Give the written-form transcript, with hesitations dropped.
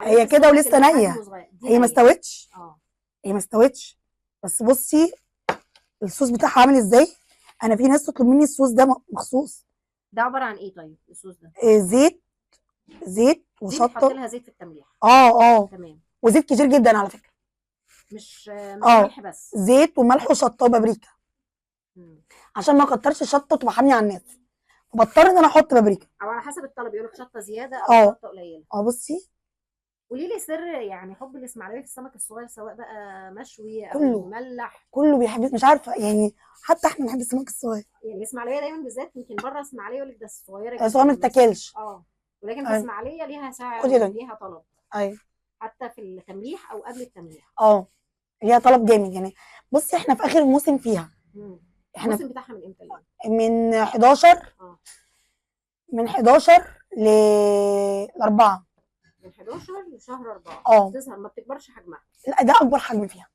هي كده ولسه نيه، هي ما استوتش، اه هي ما استوتش. بس بصي الصوص بتاعها عامل ازاي. انا في ناس تطلب مني الصوص ده مخصوص. ده عباره عن ايه طيب الصوص ده؟ زيت، زيت دي بتحط وشطه. لها زيت في التمليح؟ اه تمام. وزيت كتير جدا على فكره. مش اه ملح بس؟ زيت وملح وشطه وبابريكا، مم. عشان ما اكترش الشطه تبقى حاميه على الناس، فبضطر ان انا احط بابريكا. او على حسب الطلب، يقول لك شطه زياده او اه شطه قليله. بصي قولي لي سر يعني حب الاسماعيليه في السمك الصغير، سواء بقى مشوي او كله مملح. كله بيحب، مش عارفه يعني، حتى احنا بنحب السمك الصغير. يعني الاسماعيليه دايما بالذات، يمكن بره اسماعيليه يقول لك ده صغيره بس هو جدا ما بتاكلش. اه. ولكن في ايوه اسماعيليه ليها سعر خدي ده. وليها طلب، ايوه حتى في التمليح او قبل التمليح. اه ليها طلب جامد يعني. بصي احنا في اخر الموسم فيها. مم. احنا الموسم بتاعها من امتى لامتى؟ من 11، اه من 11 ل 4. من 11 لشهر 4 اه بتظهر، ما بتكبرش حجمها. لا ده اكبر حجم فيها.